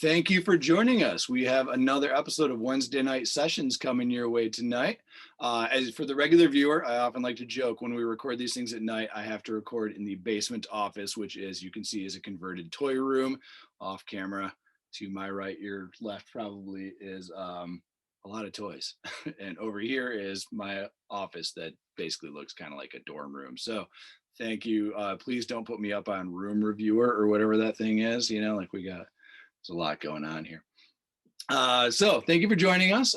Thank you for joining us. We have another episode of Wednesday Night Sessions coming your way tonight. As for the regular viewer, I often like to joke when we record these things at night, I have to record in the basement office, which is, you can see, is a converted toy room off camera. To my right, your left probably is a lot of toys. And over here is my office that basically looks kind of like a dorm room. So thank you. Please don't put me up on room reviewer or whatever that thing is, like there's a lot going on here. So thank you for joining us.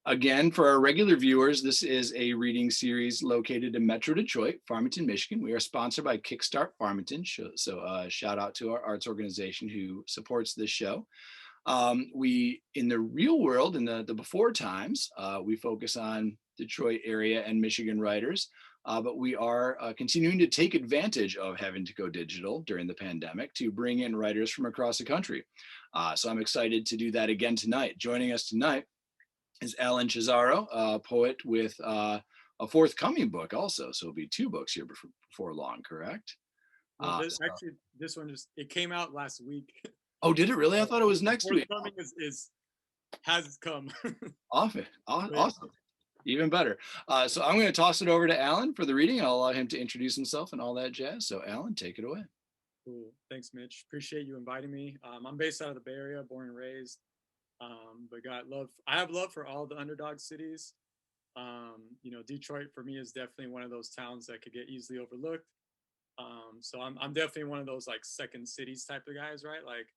Again, for our regular viewers, this is a reading series located in Metro Detroit, Farmington, Michigan. We are sponsored by KickstART Farmington. So shout out to our arts organization who supports this show. We, in the real world, in the before times, we focus on Detroit area and Michigan writers. But we are continuing to take advantage of having to go digital during the pandemic to bring in writers from across the country. So I'm excited to do that again tonight. Joining us tonight is Alan Chazaro, a poet with a forthcoming book also. So it'll be 2 books here before long, correct? Well, this one it came out last week. Oh, did it really? I thought it was next week. Forthcoming has come. Awesome. Even better. So I'm going to toss it over to Alan for the reading. I'll allow him to introduce himself and all that jazz. So Alan, take it away. Cool. Thanks, Mitch. Appreciate you inviting me. I'm based out of the Bay Area, born and raised. But I have love for all the underdog cities. Detroit for me is definitely one of those towns that could get easily overlooked. So I'm definitely one of those like second cities type of guys, right? Like,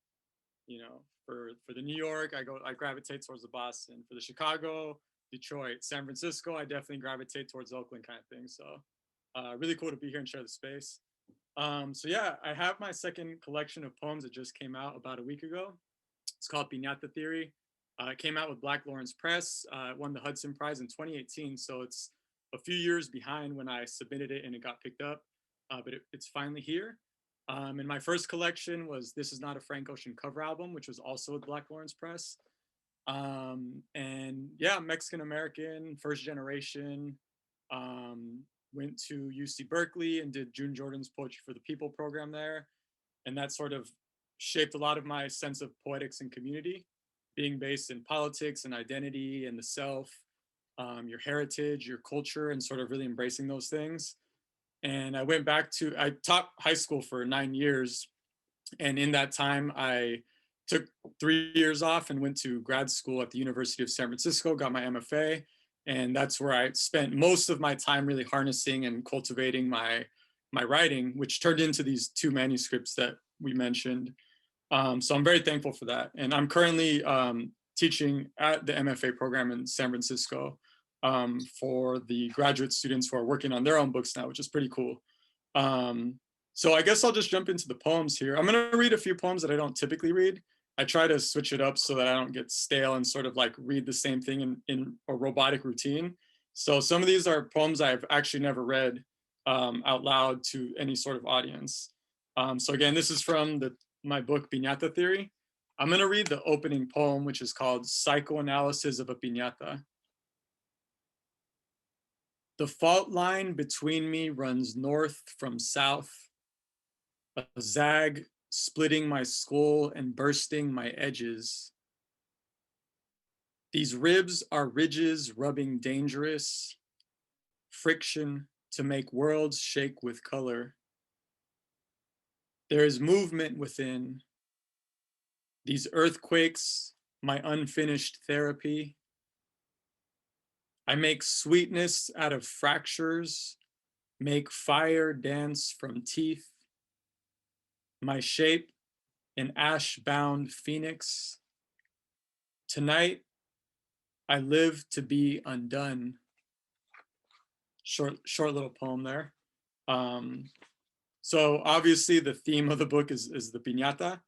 for the New York, I gravitate towards the Boston. For the Chicago, Detroit, San Francisco, I definitely gravitate towards Oakland kind of thing. So really cool to be here and share the space. So yeah, I have my second collection of poems that just came out about a week ago. It's called Pinata Theory. It came out with Black Lawrence Press. It won the Hudson Prize in 2018. So it's a few years behind when I submitted it and it got picked up. But it's finally here. And my first collection was This Is Not a Frank Ocean cover album, which was also with Black Lawrence Press. And yeah, Mexican American, first generation, went to UC Berkeley and did June Jordan's Poetry for the People program there. And that sort of shaped a lot of my sense of poetics and community, being based in politics and identity and the self, your heritage, your culture, and sort of really embracing those things. And I taught high school for 9 years. And in that time, I took 3 years off and went to grad school at the University of San Francisco, got my MFA. And that's where I spent most of my time really harnessing and cultivating my writing, which turned into these 2 manuscripts that we mentioned. So I'm very thankful for that. And I'm currently teaching at the MFA program in San Francisco for the graduate students who are working on their own books now, which is pretty cool. So I guess I'll just jump into the poems here. I'm going to read a few poems that I don't typically read. I try to switch it up so that I don't get stale and sort of like read the same thing in a robotic routine. So some of these are poems I've actually never read out loud to any sort of audience. So again, this is from my book, Pinata Theory. I'm going to read the opening poem, which is called Psychoanalysis of a Pinata. The fault line between me runs north from south, a zag splitting my skull and bursting my edges. These ribs are ridges rubbing dangerous, friction to make worlds shake with color. There is movement within. These earthquakes, my unfinished therapy. I make sweetness out of fractures, make fire dance from teeth. My shape, an ash-bound phoenix. Tonight, I live to be undone. Short little poem there. So obviously the theme of the book is the piñata.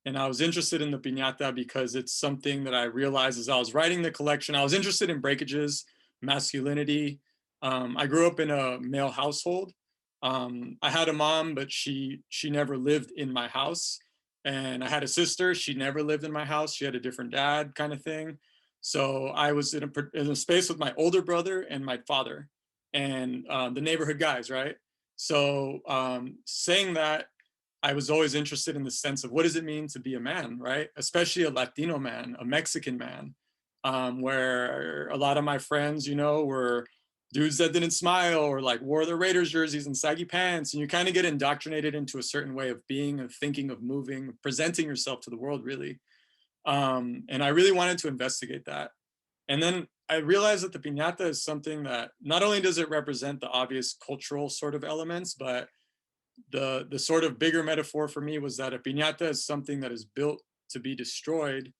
And I was interested in the piñata because it's something that I realized as I was writing the collection. I was interested in breakages, masculinity. I grew up in a male household. I had a mom, but she never lived in my house. And I had a sister. She never lived in my house. She had a different dad kind of thing. So I was in a space with my older brother and my father and the neighborhood guys, right? So saying that, I was always interested in the sense of what does it mean to be a man, right? Especially a Latino man, a Mexican man, where a lot of my friends, you know, were dudes that didn't smile or like wore their Raiders jerseys and saggy pants. And you kind of get indoctrinated into a certain way of being, of thinking, of moving, presenting yourself to the world, really. And I really wanted to investigate that. And then I realized that the piñata is something that not only does it represent the obvious cultural sort of elements, but the sort of bigger metaphor for me was that a piñata is something that is built to be destroyed,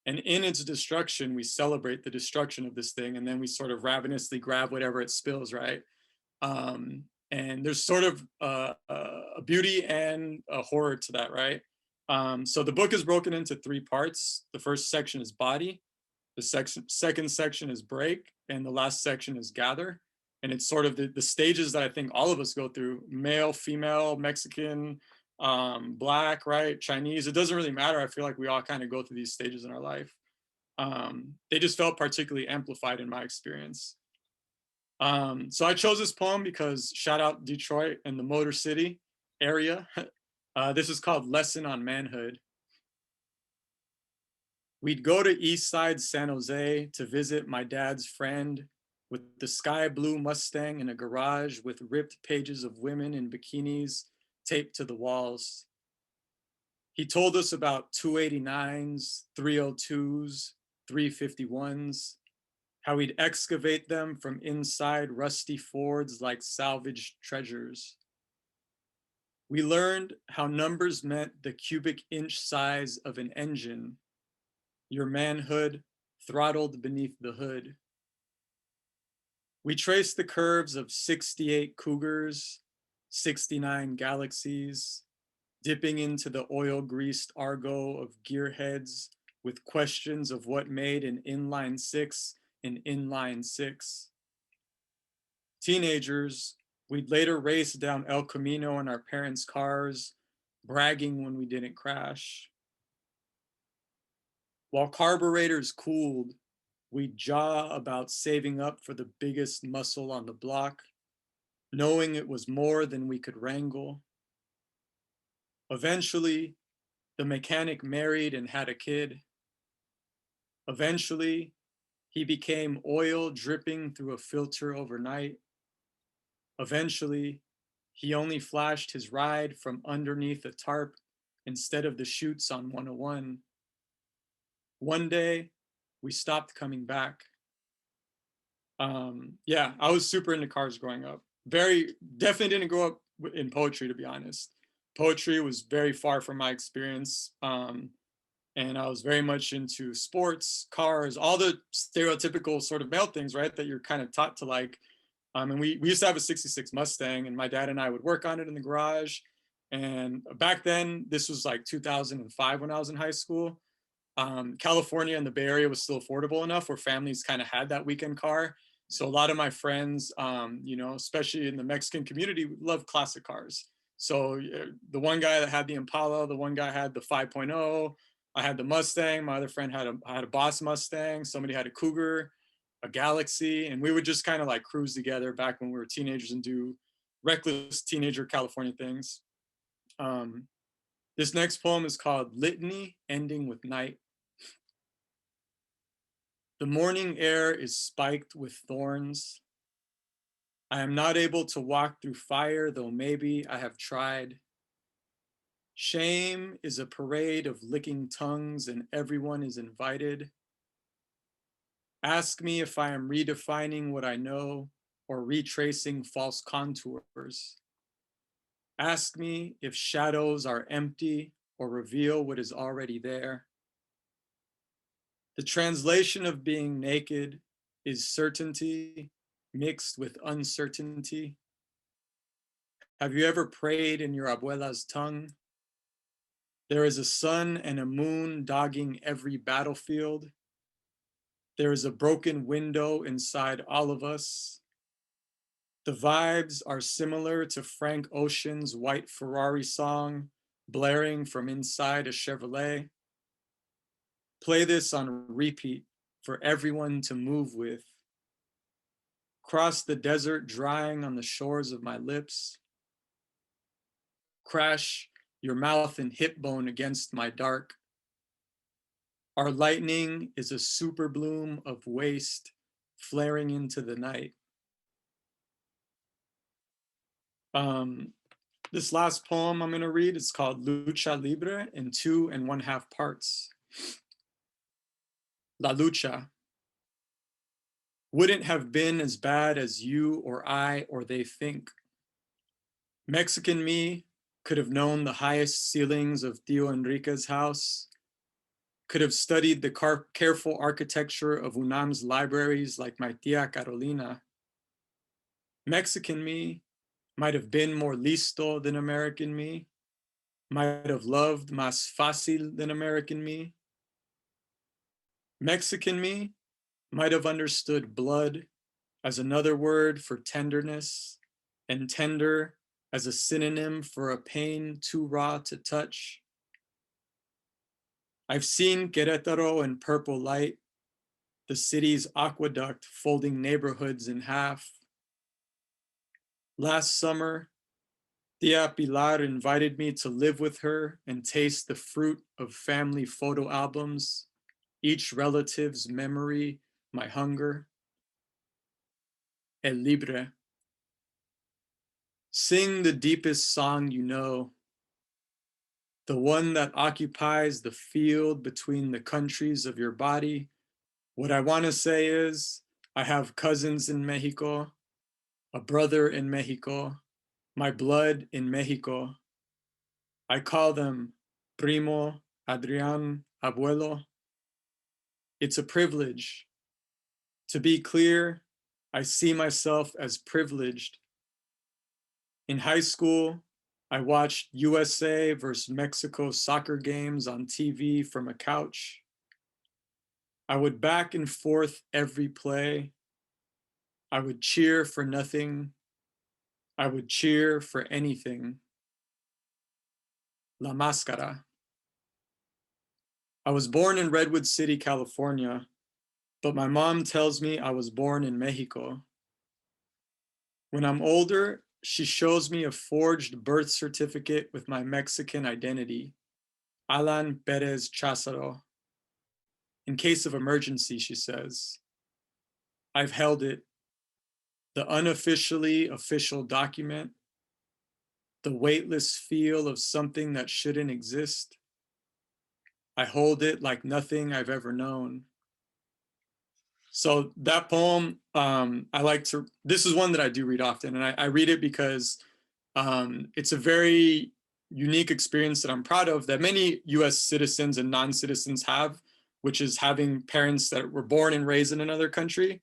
and in its destruction we celebrate the destruction of this thing, and then we sort of ravenously grab whatever it spills, right? And there's sort of a beauty and a horror to that, right? So the book is broken into three parts. The first section is body, the second section is break, and the last section is gather. And it's sort of the stages that I think all of us go through: male, female, Mexican, black, right, Chinese. It doesn't really matter. I feel like we all kind of go through these stages in our life. They just felt particularly amplified in my experience. So I chose this poem because shout out Detroit and the Motor City area. This is called Lesson on Manhood. We'd go to East Side San Jose to visit my dad's friend with the sky blue Mustang in a garage with ripped pages of women in bikinis taped to the walls. He told us about 289s, 302s, 351s, how he'd excavate them from inside rusty Fords like salvaged treasures. We learned how numbers meant the cubic inch size of an engine, your manhood throttled beneath the hood. We traced the curves of 68 Cougars, 69 Galaxies, dipping into the oil-greased argot of gearheads with questions of what made an inline six an inline six. Teenagers, we'd later race down El Camino in our parents' cars, bragging when we didn't crash. While carburetors cooled, we'd jaw about saving up for the biggest muscle on the block, knowing it was more than we could wrangle. Eventually, the mechanic married and had a kid. Eventually, he became oil dripping through a filter overnight. Eventually, he only flashed his ride from underneath a tarp instead of the chutes on 101. One day, we stopped coming back. Yeah, I was super into cars growing up. Definitely didn't grow up in poetry, to be honest. Poetry was very far from my experience. And I was very much into sports, cars, all the stereotypical sort of male things, right, that you're kind of taught to like. And we used to have a 66 Mustang, and my dad and I would work on it in the garage. And back then, this was like 2005 when I was in high school. California and the Bay Area was still affordable enough where families kind of had that weekend car. So a lot of my friends, you know, especially in the Mexican community, love classic cars. So the one guy that had the Impala, the one guy had the 5.0, I had the Mustang, my other friend had a Boss Mustang, somebody had a Cougar, a Galaxy, and we would just kind of like cruise together back when we were teenagers and do reckless teenager California things. This next poem is called Litany, Ending with Night. The morning air is spiked with thorns. I am not able to walk through fire, though maybe I have tried. Shame is a parade of licking tongues, and everyone is invited. Ask me if I am redefining what I know or retracing false contours. Ask me if shadows are empty or reveal what is already there. The translation of being naked is certainty mixed with uncertainty. Have you ever prayed in your abuela's tongue? There is a sun and a moon dogging every battlefield. There is a broken window inside all of us. The vibes are similar to Frank Ocean's White Ferrari song, blaring from inside a Chevrolet. Play this on repeat for everyone to move with. Cross the desert drying on the shores of my lips. Crash your mouth and hip bone against my dark. Our lightning is a super bloom of waste flaring into the night. This last poem I'm going to read is called Lucha Libre in 2 1/2 parts. La lucha wouldn't have been as bad as you or I or they think. Mexican me could have known the highest ceilings of Tio Enrique's house, could have studied the careful architecture of UNAM's libraries like my tia Carolina. Mexican me might have been more listo than American me, might have loved más fácil than American me. Mexican me might have understood blood as another word for tenderness, and tender as a synonym for a pain too raw to touch. I've seen Querétaro in purple light, the city's aqueduct folding neighborhoods in half. Last summer, Tia Pilar invited me to live with her and taste the fruit of family photo albums, each relative's memory, my hunger. El Libre. Sing the deepest song you know, the one that occupies the field between the countries of your body. What I want to say is, I have cousins in Mexico, a brother in Mexico, my blood in Mexico. I call them primo, Adrian, abuelo. It's a privilege. To be clear, I see myself as privileged. In high school, I watched USA versus Mexico soccer games on TV from a couch. I would back and forth every play. I would cheer for nothing. I would cheer for anything. La Máscara. I was born in Redwood City, California, but my mom tells me I was born in Mexico. When I'm older, she shows me a forged birth certificate with my Mexican identity, Alan Chazaro. In case of emergency, she says. I've held it, the unofficially official document, the weightless feel of something that shouldn't exist. I hold it like nothing I've ever known. So that poem, this is one that I do read often, and I read it because it's a very unique experience that I'm proud of that many US citizens and non-citizens have, which is having parents that were born and raised in another country.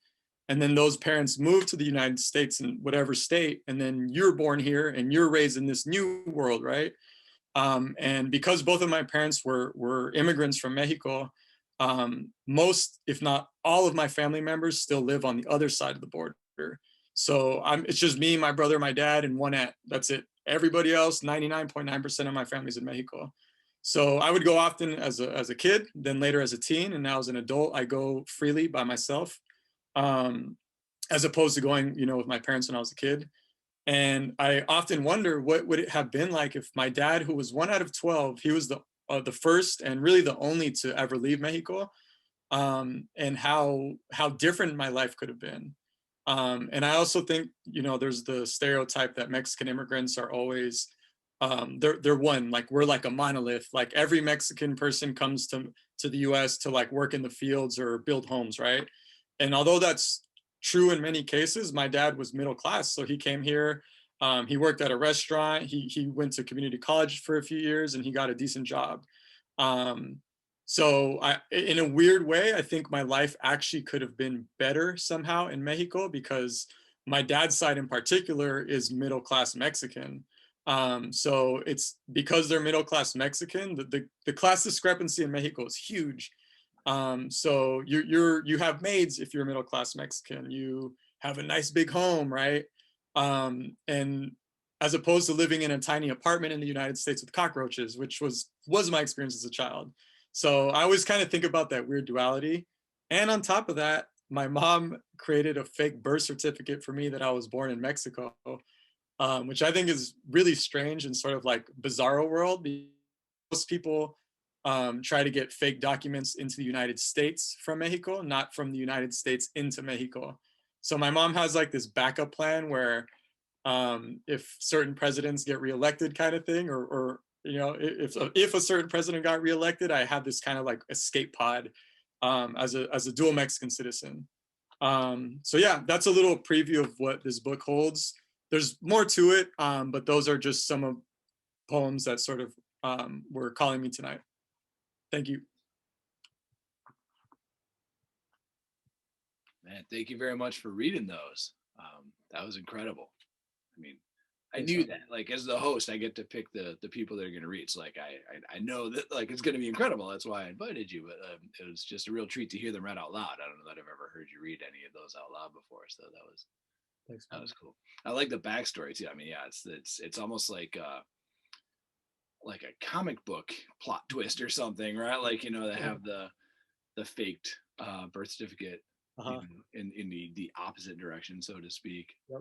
And then those parents move to the United States in whatever state, and then you're born here and you're raised in this new world, right? And because both of my parents were immigrants from Mexico, most, if not all of my family members still live on the other side of the border. So it's just me, my brother, my dad, and one aunt. That's it. Everybody else, 99.9% of my family's in Mexico. So I would go often as a kid, then later as a teen, and now as an adult, I go freely by myself, as opposed to going, with my parents when I was a kid. And I often wonder what would it have been like if my dad, who was 1 out of 12, he was the first and really the only to ever leave Mexico, and how different my life could have been. And I also think, there's the stereotype that Mexican immigrants are always, they're one, like we're like a monolith. Like every Mexican person comes to the US to like work in the fields or build homes, right? And although that's true in many cases, my dad was middle class. So he came here, he worked at a restaurant, he went to community college for a few years, and he got a decent job. So in a weird way, I think my life actually could have been better somehow in Mexico, because my dad's side in particular is middle-class Mexican. So it's because they're middle-class Mexican, the class discrepancy in Mexico is huge. So you have maids if you're a middle-class Mexican, you have a nice big home, right? And as opposed to living in a tiny apartment in the United States with cockroaches, which was my experience as a child. So I always kind of think about that weird duality. And on top of that, my mom created a fake birth certificate for me that I was born in Mexico. which I think is really strange and sort of like bizarro world. Most people try to get fake documents into the United States from Mexico, not from the United States into Mexico. So my mom has like this backup plan where if certain presidents get reelected, kind of thing, or you know, if a certain president got reelected, I have this kind of like escape pod as a dual Mexican citizen. So yeah, that's a little preview of what this book holds. There's more to it, but those are just some of poems that sort of were calling me tonight. Thank you. Man, thank you very much for reading those. That was incredible. I mean, I Thanks, knew man. that. Like as the host, I get to pick the people that are going to read. So like I know that like it's going to be incredible. That's why I invited you. But it was just a real treat to hear them read out loud. I don't know that I've ever heard you read any of those out loud before. So Thanks, that man. was cool. I like the backstory too. I mean, yeah, it's almost like a comic book plot twist or something, right? Like you know they have the faked birth certificate, you Uh-huh. know, in the opposite direction, so to speak. Yep,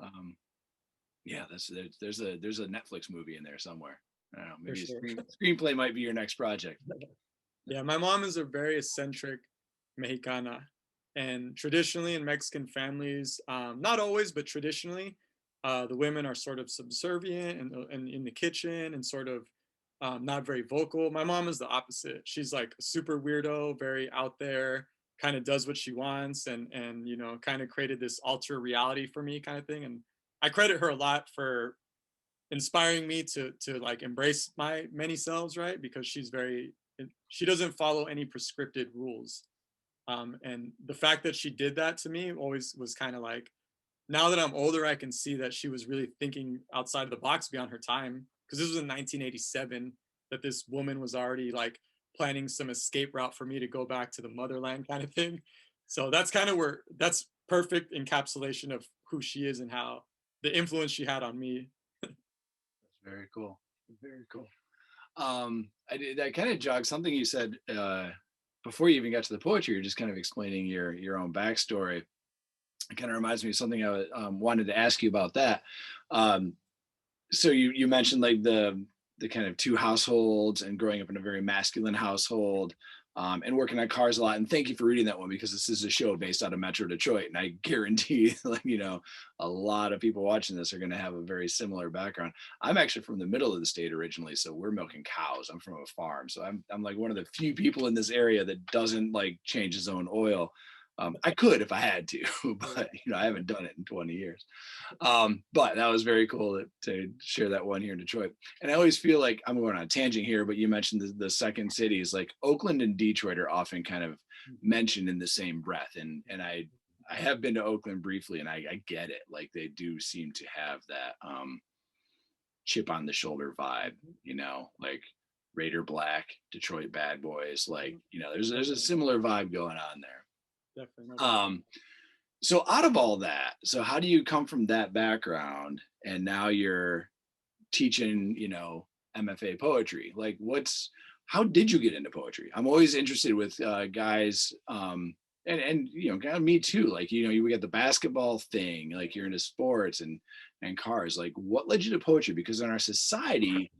Yeah, there's a Netflix movie in there somewhere. I don't know, for maybe sure. screenplay might be your next project. Yeah, my mom is a very eccentric Mexicana. And traditionally in Mexican families, not always, but traditionally, the women are sort of subservient and in the kitchen and sort of not very vocal. My mom is the opposite. She's like a super weirdo, very out there, kind of does what she wants and you know, kind of created this alter reality for me kind of thing. And I credit her a lot for inspiring me to like embrace my many selves, right? Because she doesn't follow any prescripted rules. And the fact that she did that to me always was kind of like, now that I'm older, I can see that she was really thinking outside of the box beyond her time. Because this was in 1987 that this woman was already like planning some escape route for me to go back to the motherland kind of thing. So that's kind of where that's perfect encapsulation of who she is and how the influence she had on me. That's very cool. Very cool. I kind of jogged something you said before you even got to the poetry. You're just kind of explaining your own backstory. It kind of reminds me of something I wanted to ask you about that. Um, so you mentioned like the kind of two households and growing up in a very masculine household, and working on cars a lot. And thank you for reading that one because this is a show based out of Metro Detroit, and I guarantee, like you know, a lot of people watching this are going to have a very similar background. I'm actually from the middle of the state originally, so we're milking cows. I'm from a farm, so I'm like one of the few people in this area that doesn't like change his own oil. I could if I had to, but you know I haven't done it in 20 years. But that was very cool to share that one here in Detroit. And I always feel like I'm going on a tangent here, but you mentioned the second cities, like Oakland and Detroit are often kind of mentioned in the same breath. And I have been to Oakland briefly, and I get it. Like they do seem to have that chip on the shoulder vibe, you know, like Raider Black, Detroit Bad Boys. Like you know, there's a similar vibe going on there. Definitely, no doubt. So out of all that, so how do you come from that background and now you're teaching, you know, MFA poetry? Like how did you get into poetry? I'm always interested with guys, and you know, kind of me too. Like, you know, you get the basketball thing, like you're into sports and cars. Like what led you to poetry? Because in our society,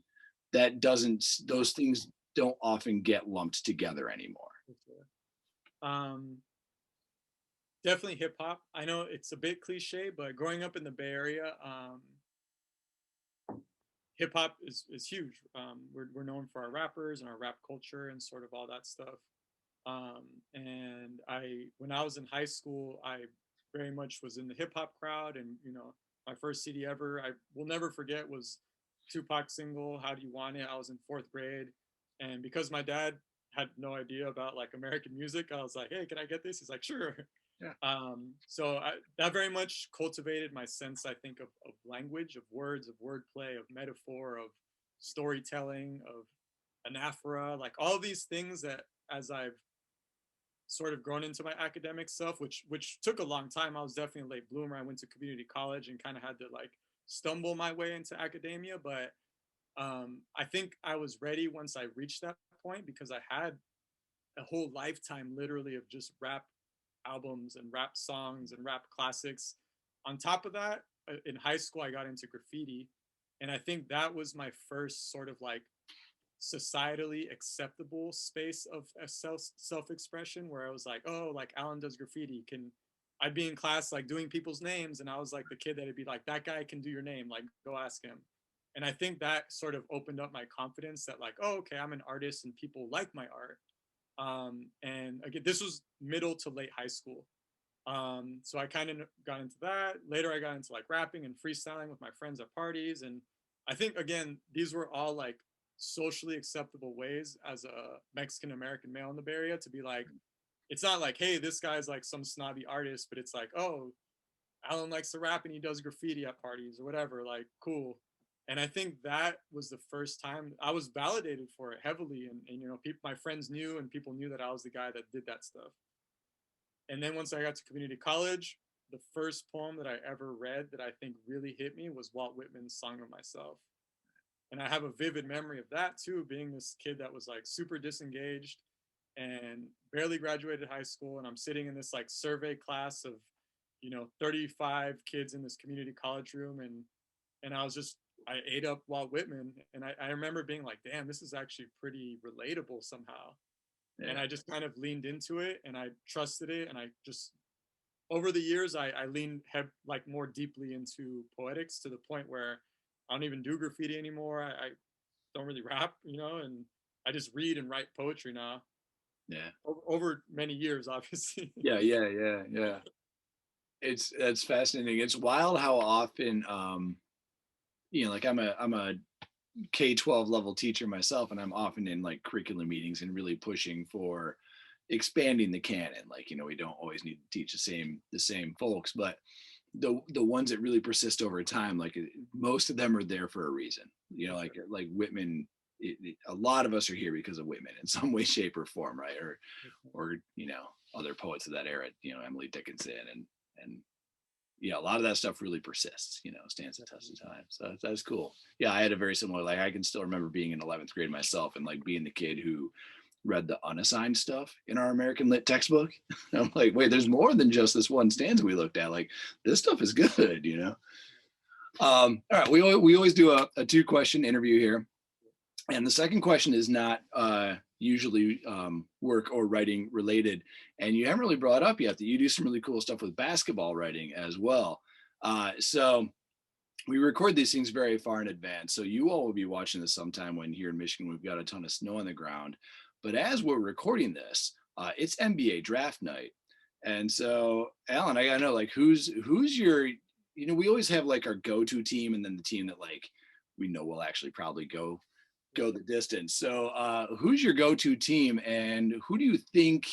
those things don't often get lumped together anymore. Um, Definitely hip hop. I know it's a bit cliche, but growing up in the Bay Area, hip hop is huge. We're known for our rappers and our rap culture and sort of all that stuff. And when I was in high school, I very much was in the hip hop crowd, and you know, my first CD ever, I will never forget, was Tupac's single "How Do You Want It." I was in fourth grade, and because my dad had no idea about like American music, I was like, "Hey, can I get this?" He's like, "Sure." Yeah. That very much cultivated my sense, I think, of language, of words, of wordplay, of metaphor, of storytelling, of anaphora, like all these things that as I've sort of grown into my academic stuff, which took a long time. I was definitely a late bloomer. I went to community college and kind of had to like stumble my way into academia, but I think I was ready once I reached that point because I had a whole lifetime literally of just rap albums and rap songs and rap classics. On top of that, in high school, I got into graffiti. And I think that was my first sort of like societally acceptable space of a self-expression, where I was like, oh, like Alan does graffiti. I'd be in class like doing people's names, and I was like the kid that'd be like, that guy can do your name, like go ask him. And I think that sort of opened up my confidence that like, oh, okay, I'm an artist and people like my art. And again, this was middle to late high school. So I kind of got into that. Later, I got into like rapping and freestyling with my friends at parties. And I think, again, these were all like socially acceptable ways as a Mexican American male in the Bay Area to be like, it's not like, hey, this guy's like some snobby artist, but it's like, oh, Alan likes to rap and he does graffiti at parties or whatever, like, cool. And I think that was the first time I was validated for it heavily. And you know, my friends knew, and people knew that I was the guy that did that stuff. And then once I got to community college, the first poem that I ever read that I think really hit me was Walt Whitman's Song of Myself. And I have a vivid memory of that too, being this kid that was like super disengaged and barely graduated high school. And I'm sitting in this like survey class of, you know, 35 kids in this community college room. And I ate up Walt Whitman. And I remember being like, damn, this is actually pretty relatable somehow. Yeah. And I just kind of leaned into it, and I trusted it. And I just, over the years, I leaned like more deeply into poetics, to the point where I don't even do graffiti anymore. I don't really rap, you know, and I just read and write poetry now. Yeah. Over many years, obviously. Yeah. That's fascinating. It's wild how often, you know, like I'm a K-12 level teacher myself, and I'm often in like curriculum meetings and really pushing for expanding the canon. Like, you know, we don't always need to teach the same folks, but the ones that really persist over time, like most of them are there for a reason. You know, like Whitman. A lot of us are here because of Whitman in some way, shape, or form, right? Or you know, other poets of that era. You know, Emily Dickinson and yeah, a lot of that stuff really persists, you know, stands the test of time. So that's cool. Yeah, I had a very similar, like I can still remember being in 11th grade myself and like being the kid who read the unassigned stuff in our American Lit textbook. I'm like, wait, there's more than just this one stanza we looked at. Like, this stuff is good, you know? All right, we always do a 2-question interview here. And the second question is not usually work or writing related. And you haven't really brought up yet that you do some really cool stuff with basketball writing as well. So we record these things very far in advance. So you all will be watching this sometime when here in Michigan, we've got a ton of snow on the ground. But as we're recording this, it's NBA draft night. And so, Alan, I gotta know, like, who's your, you know, we always have like our go-to team and then the team that like we know will actually probably go the distance. So who's your go-to team, and who do you think,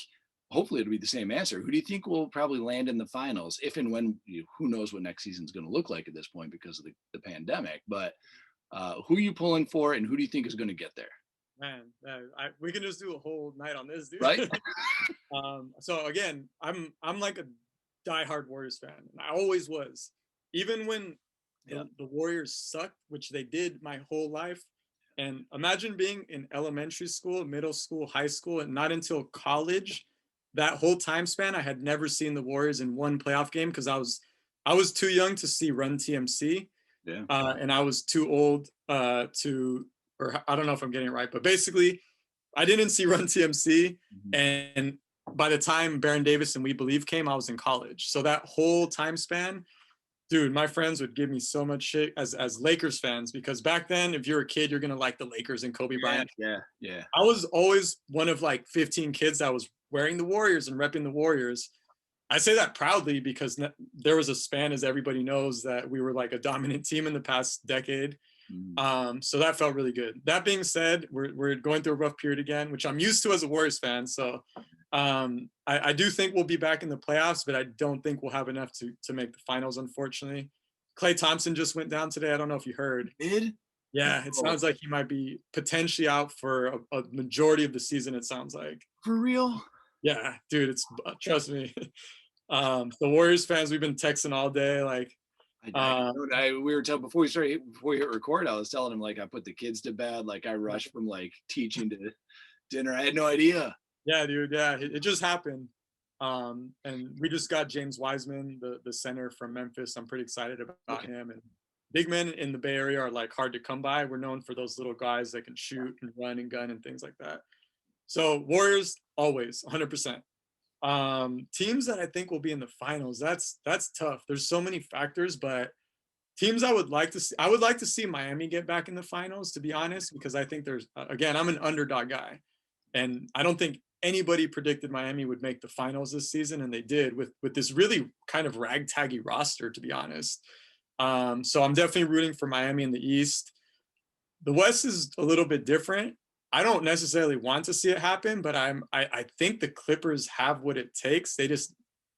hopefully it'll be the same answer, who do you think will probably land in the finals, if and when, who knows what next season's going to look like at this point because of the pandemic, but who are you pulling for, and who do you think is going to get there? Man, we can just do a whole night on this, dude. Right. So again, I'm like a diehard Warriors fan, and I always was, even when the Warriors sucked, which they did my whole life. And imagine being in elementary school, middle school, high school, and not until college, that whole time span, I had never seen the Warriors in one playoff game because I was too young to see Run TMC. Yeah. And I was too old or I don't know if I'm getting it right, but basically, I didn't see Run TMC. Mm-hmm. And by the time Baron Davis and We Believe came, I was in college. So that whole time span, dude, my friends would give me so much shit as Lakers fans, because back then, if you're a kid, you're going to like the Lakers and Kobe Bryant. Yeah. I was always one of like 15 kids that was wearing the Warriors and repping the Warriors. I say that proudly because there was a span, as everybody knows, that we were like a dominant team in the past decade. So that felt really good. That being said, we're going through a rough period again, which I'm used to as a Warriors fan. So I do think we'll be back in the playoffs, but I don't think we'll have enough to make the finals, unfortunately. Klay Thompson just went down today. I don't know if you heard. Did? Yeah, it sounds like he might be potentially out for a majority of the season, it sounds like. For real? Yeah, dude, trust me. The Warriors fans, we've been texting all day, like, we were telling before we hit record, I was telling him like I put the kids to bed, like I rushed from like teaching to dinner. I had no idea. Yeah, dude. Yeah, it just happened. And we just got James Wiseman, the center from Memphis. I'm pretty excited about him. And big men in the Bay Area are like hard to come by. We're known for those little guys that can shoot and run and gun and things like that. So Warriors always 100%. Teams that I think will be in the finals, that's tough. There's so many factors, but teams I would like to see Miami get back in the finals, to be honest, because I think there's, again, I'm an underdog guy, and I don't think anybody predicted Miami would make the finals this season, and they did with this really kind of ragtaggy roster, to be honest. So I'm definitely rooting for Miami in the East. The West is a little bit different. I don't necessarily want to see it happen, but I think the Clippers have what it takes. They just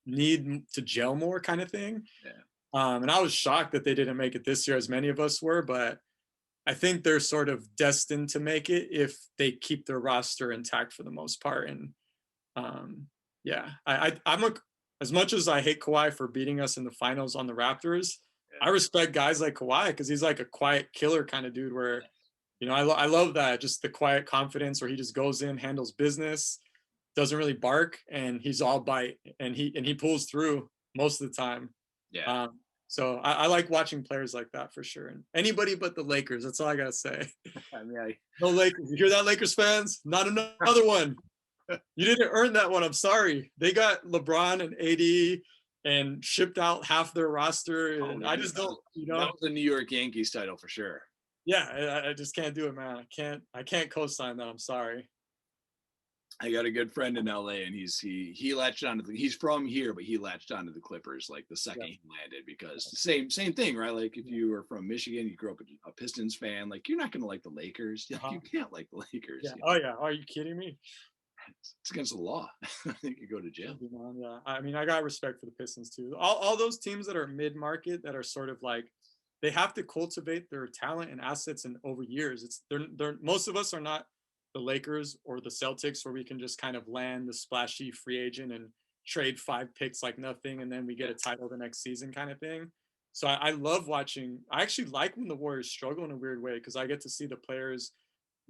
need to gel more, kind of thing. Yeah. And I was shocked that they didn't make it this year, as many of us were, but I think they're sort of destined to make it if they keep their roster intact for the most part. And yeah, I'm as much as I hate Kawhi for beating us in the finals on the Raptors, I respect guys like Kawhi because he's like a quiet killer kind of dude where, you know, I love that, just the quiet confidence where he just goes in, handles business, doesn't really bark, and he's all bite, and he pulls through most of the time. Yeah. So I like watching players like that for sure. And anybody but the Lakers, that's all I gotta say. I mean, No Lakers. You hear that, Lakers fans? Not another one. You didn't earn that one. I'm sorry. They got LeBron and AD and shipped out half their roster, and I just don't. You know, that was the New York Yankees title for sure. Yeah, I just can't do it, man. I can't co-sign that. I'm sorry. I got a good friend in LA, and he latched onto he's from here, but he latched onto the Clippers like the second he landed, because the same thing, right? Like if you were from Michigan, you grew up a Pistons fan, like you're not gonna like the Lakers. You can't like the Lakers. Yeah. Oh yeah. Are you kidding me? It's against the law. I think you go to jail. Yeah. I mean, I got respect for the Pistons too. All those teams that are mid-market, that are sort of like, they have to cultivate their talent and assets and over years. They're most of us are not the Lakers or the Celtics, where we can just kind of land the splashy free agent and trade 5 picks like nothing, and then we get a title the next season kind of thing. So I love watching. I actually like when the Warriors struggle in a weird way, because I get to see the players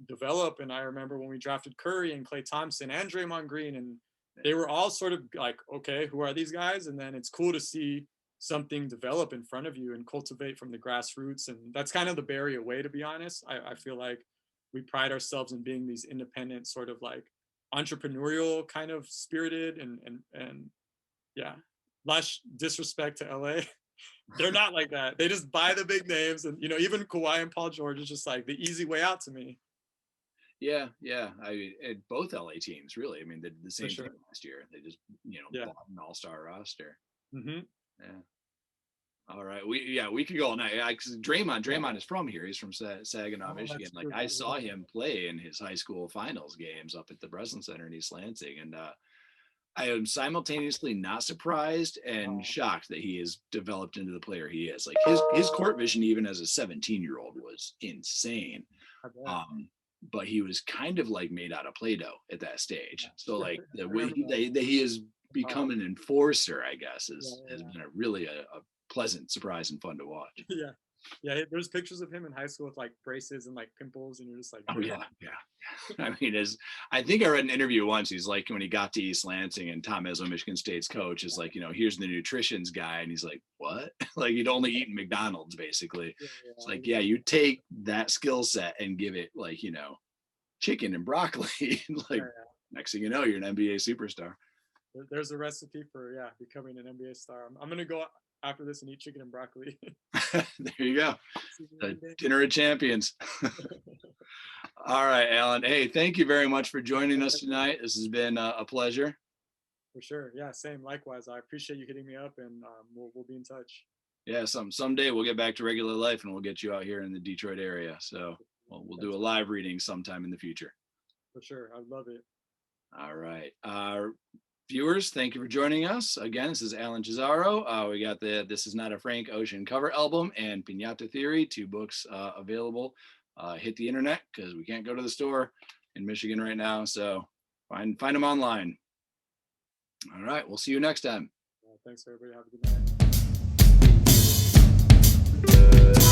develop. And I remember when we drafted Curry and Klay Thompson and Draymond Green, and they were all sort of like, okay, who are these guys? And then it's cool to see something develop in front of you and cultivate from the grassroots. And that's kind of the Bay Area way, to be honest. I feel like we pride ourselves in being these independent, sort of like entrepreneurial kind of spirited, and yeah, less disrespect to LA. They're not like that. They just buy the big names, and, you know, even Kawhi and Paul George is just like the easy way out to me. Yeah. Both LA teams, really. I mean, they did the same thing last year. They just, bought an all-star roster. Mm-hmm. Yeah. All right. We could go all night. Because Draymond is from here. He's from Saginaw, Michigan. Like I saw him play in his high school finals games up at the Breslin Center in East Lansing, and I am simultaneously not surprised and shocked that he has developed into the player he is. Like his court vision, even as a 17-year-old, was insane. But he was kind of like made out of Play-Doh at that stage. So like the way that he has become an enforcer, I guess, has been a pleasant surprise and fun to watch. Yeah, there's pictures of him in high school with like braces and like pimples, and you're just like, oh yeah. I mean, I think I read an interview once. He's like, when he got to East Lansing, and Tom Izzo, Michigan State's coach, is like, here's the nutrition's guy, and he's like, what? Like he'd only eaten McDonald's basically. It's like, yeah, you take that skill set and give it like, chicken and broccoli, and like next thing you know, you're an NBA superstar. There's a recipe for becoming an NBA star. I'm gonna go after this and eat chicken and broccoli. There you go. Dinner of champions. All right, Alan. Hey, thank you very much for joining us tonight. This has been a pleasure. For sure. Yeah, same. Likewise. I appreciate you hitting me up, and we'll be in touch. Yeah, someday we'll get back to regular life, and we'll get you out here in the Detroit area. So we'll do a live reading sometime in the future. For sure. I'd love it. All right. Viewers, thank you for joining us. Again, this is Alan Chazaro. We got This Is Not a Frank Ocean cover album and Pinata Theory, 2 books available. Hit the internet, because we can't go to the store in Michigan right now. So find them online. All right. We'll see you next time. Thanks, everybody. Have a good night.